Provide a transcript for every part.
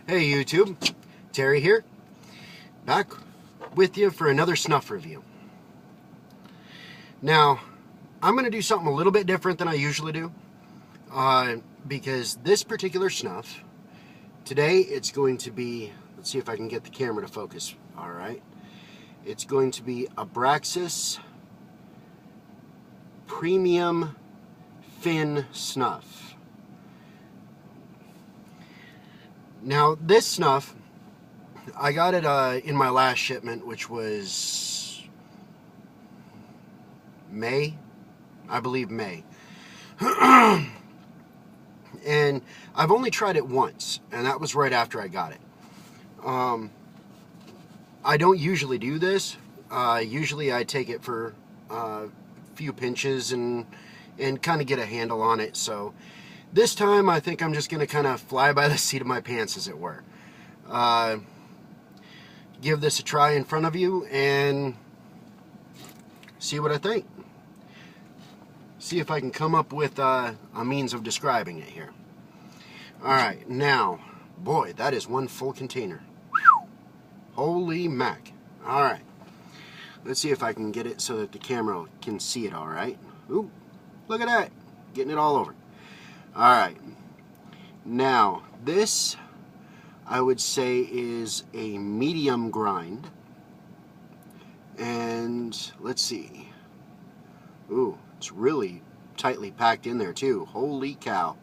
Hey YouTube, Terry here, back with you for another snuff review. Now, I'm going to do something a little bit different than I usually do, because this particular snuff, today it's going to be, let's see if I can get the camera to focus, alright. It's going to be Abraxas Premium Fin Snuff. Now, this snuff, I got it in my last shipment, which was May, I believe May. And I've only tried it once, and that was right after I got it. I don't usually do this. Usually I take it for a few pinches and kind of get a handle on it. So this time I think I'm just going to kind of fly by the seat of my pants, as it were. Give this a try in front of you and see what I think. See if I can come up with a means of describing it here. Alright, now, boy, that is one full container. Whew. Holy mac. Alright, let's see if I can get it so that the camera can see it alright. Ooh, look at that, getting it all over. Alright, now this I would say is a medium grind, and let's see, ooh, it's really tightly packed in there too. Holy cow.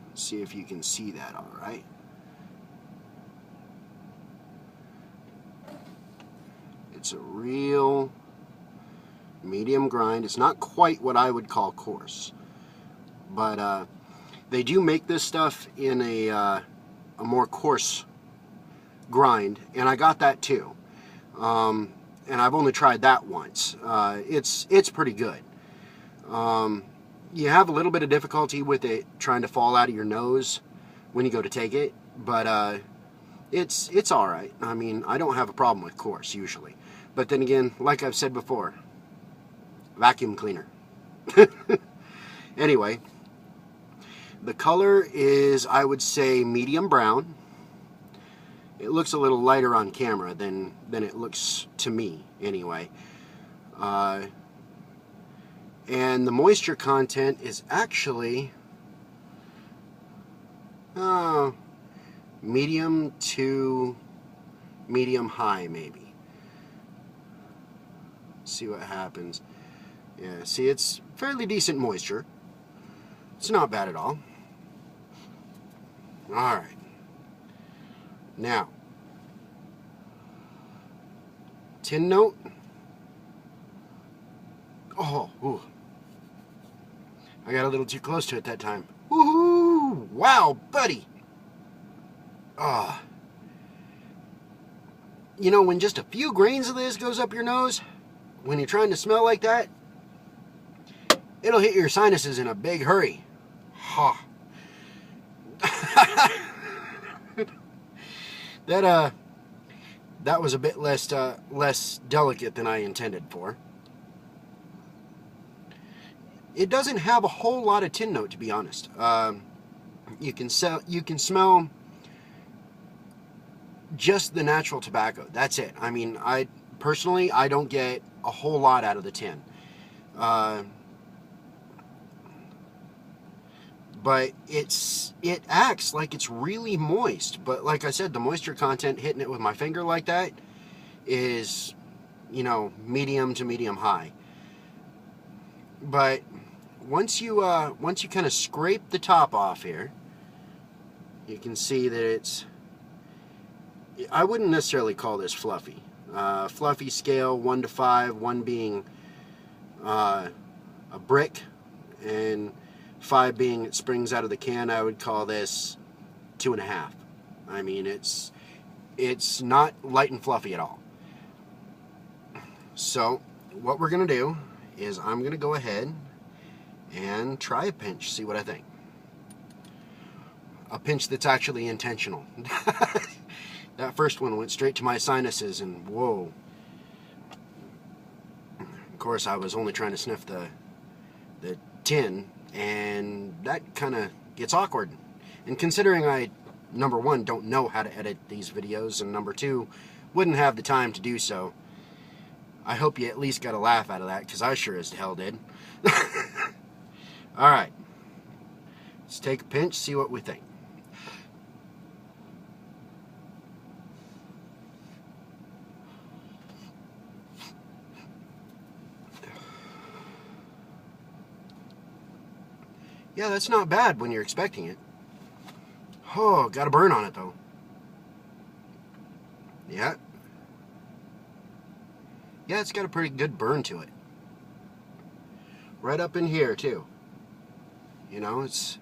Let's see if you can see that alright. It's a real medium grind. It's not quite what I would call coarse, but they do make this stuff in a more coarse grind, and I got that too. And I've only tried that once. It's pretty good. You have a little bit of difficulty with it trying to fall out of your nose when you go to take it, but it's all right. I mean, I don't have a problem with coarse usually, but then again, like I've said before, vacuum cleaner. Anyway, the color is, I would say, medium brown. It looks a little lighter on camera than it looks to me, anyway. And the moisture content is actually medium to medium high, maybe. See what happens. Yeah, see, it's fairly decent moisture. It's not bad at all. Alright. Now, tin note. Oh, ooh. I got a little too close to it that time. Woohoo! Wow, buddy! Ah. You know, when just a few grains of this goes up your nose, when you're trying to smell like that, it'll hit your sinuses in a big hurry. Ha. That was a bit less delicate than I intended for. It doesn't have a whole lot of tin note, to be honest. You can smell just the natural tobacco. That's it. I mean, personally, I don't get a whole lot out of the tin. But it acts like it's really moist. But like I said, the moisture content, hitting it with my finger like that, is, you know, medium to medium high. But once you kind of scrape the top off here, you can see that it's, I wouldn't necessarily call this fluffy. Fluffy scale 1 to 5, 1 being a brick and 5 being it springs out of the can. I would call this 2.5. I mean, it's not light and fluffy at all. So what we're gonna do is I'm gonna go ahead and try a pinch, see what I think. A pinch that's actually intentional. That first one went straight to my sinuses, and whoa. Of course, I was only trying to sniff the tin, and that kind of gets awkward. And considering I, number one, don't know how to edit these videos, and number two, wouldn't have the time to do so, I hope you at least got a laugh out of that, because I sure as hell did. Alright. Let's take a pinch, see what we think. Yeah, that's not bad when you're expecting it. Oh, got a burn on it though. Yeah. Yeah, it's got a pretty good burn to it. Right up in here too. You know, it's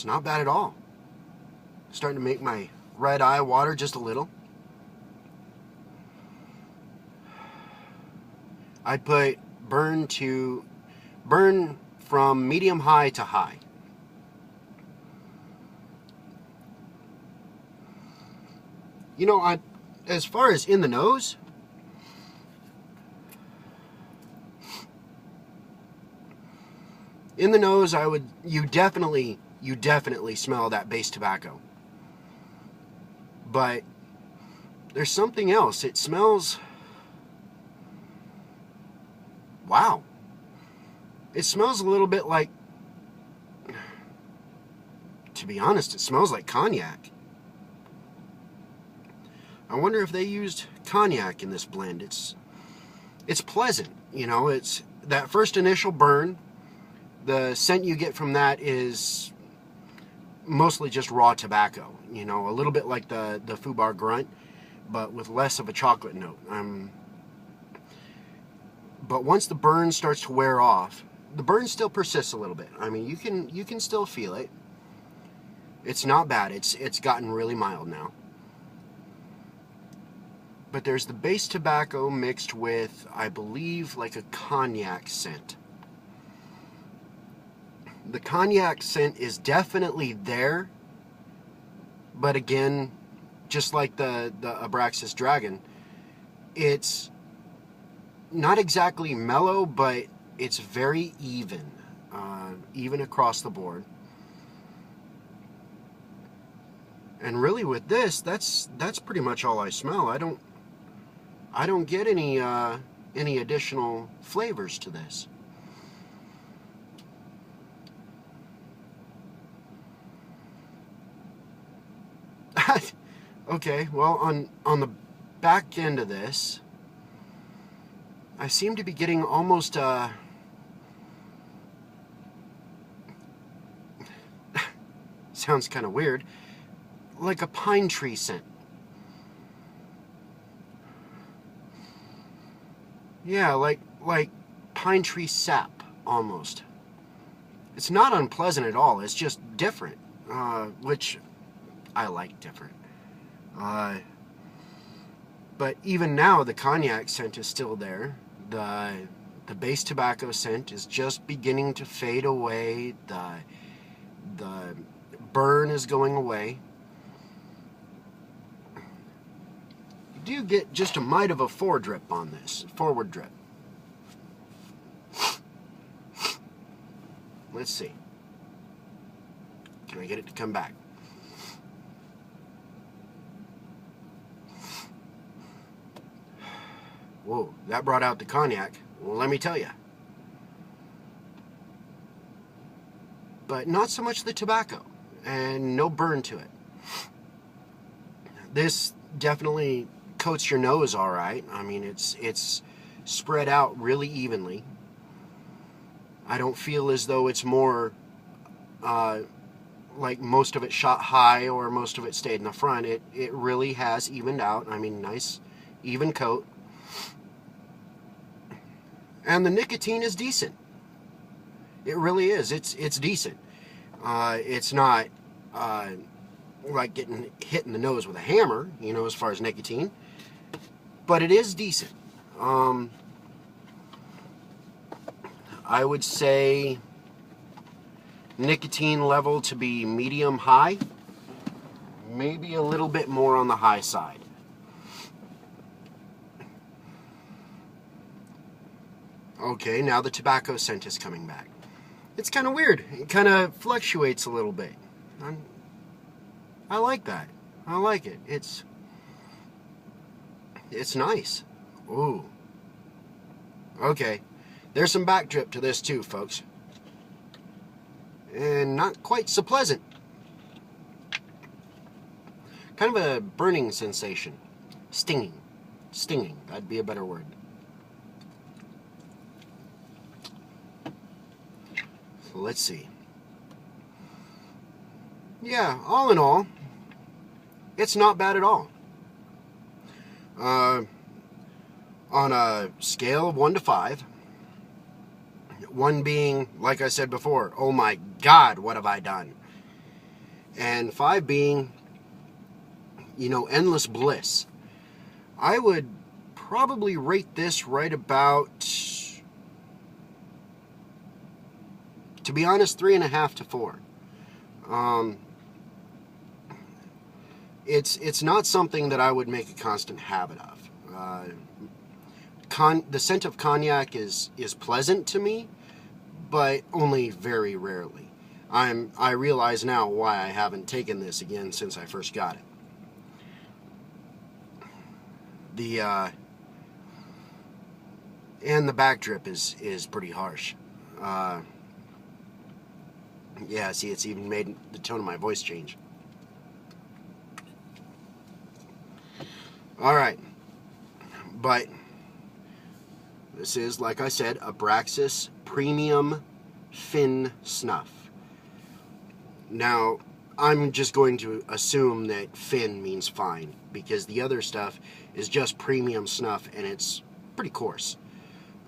not bad at all. Starting to make my red eye water just a little. I'd put burn from medium high to high. You know, as far as in the nose, you definitely smell that base tobacco. But there's something else. It smells, wow. It smells a little bit like, to be honest, it smells like cognac. I wonder if they used cognac in this blend. It's pleasant, you know. It's that first initial burn. The scent you get from that is mostly just raw tobacco, you know, a little bit like the Fubar Grunt, but with less of a chocolate note. But once the burn starts to wear off, the burn still persists a little bit. I mean, you can still feel it. It's not bad. It's gotten really mild now. But there's the base tobacco mixed with, I believe, like a cognac scent. The cognac scent is definitely there, but again, just like the Abraxas Dragon, it's not exactly mellow, but it's very even, even across the board. And really, with this, that's pretty much all I smell. I don't get any additional flavors to this. Okay, well, on the back end of this, I seem to be getting almost sounds kind of weird, like a pine tree scent. Yeah, like pine tree sap almost. It's not unpleasant at all. It's just different, which I like different. But even now, the cognac scent is still there. The base tobacco scent is just beginning to fade away. The burn is going away. You do get just a mite of a forward drip on this. Forward drip. Let's see. Can I get it to come back? Whoa, that brought out the cognac. Well, let me tell you. But not so much the tobacco, and no burn to it. This definitely coats your nose all right. I mean, it's spread out really evenly. I don't feel as though it's more like most of it shot high or most of it stayed in the front. It really has evened out. I mean, nice even coat. And the nicotine is decent. It really is. It's decent. It's not like getting hit in the nose with a hammer, you know, as far as nicotine. But it is decent. I would say nicotine level to be medium high. Maybe a little bit more on the high side. Okay, now the tobacco scent is coming back. It's kind of weird. It kind of fluctuates a little bit. I like that. I like it. It's nice. Ooh. Okay. There's some back drip to this too, folks. And not quite so pleasant. Kind of a burning sensation. Stinging. Stinging. That'd be a better word. So let's see. Yeah, all in all, it's not bad at all. On a scale of 1 to 5, 1 being, like I said before, oh my God, what have I done? And 5 being, you know, endless bliss. I would probably rate this right about, to be honest, 3.5 to 4. It's not something that I would make a constant habit of. The scent of cognac is pleasant to me, but only very rarely. I realize now why I haven't taken this again since I first got it. And the back drip is pretty harsh. Yeah, see, it's even made the tone of my voice change. Alright, but this is, like I said, Abraxas Premium Fin Snuff. Now, I'm just going to assume that fin means fine, because the other stuff is just premium snuff, and it's pretty coarse.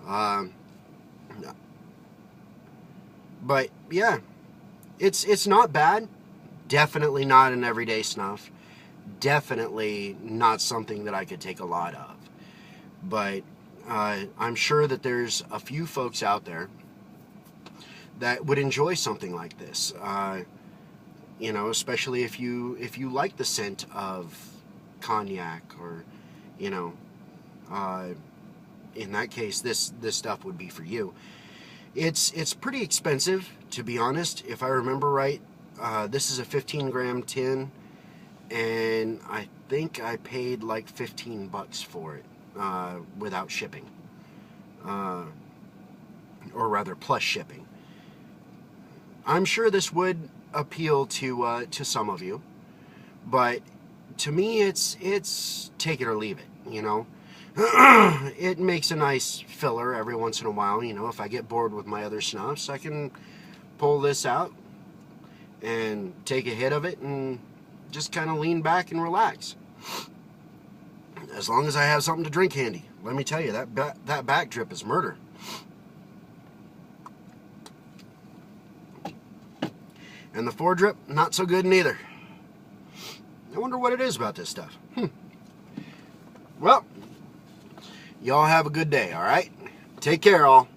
But, yeah, it's not bad. Definitely not an everyday snuff. Definitely not something that I could take a lot of. But I'm sure that there's a few folks out there that would enjoy something like this. You know, especially if you like the scent of cognac, or, you know, in that case, this stuff would be for you. It's pretty expensive, to be honest. If I remember right, this is a 15-gram tin, and I think I paid like $15 for it without shipping, or rather plus shipping. I'm sure this would appeal to some of you, but to me, it's take it or leave it. You know, it makes a nice filler every once in a while. You know, if I get bored with my other snuffs, I can pull this out and take a hit of it and just kind of lean back and relax. As long as I have something to drink handy. Let me tell you, that back drip is murder. And the foredrip, not so good neither. I wonder what it is about this stuff. Well, y'all have a good day, all right? Take care, all.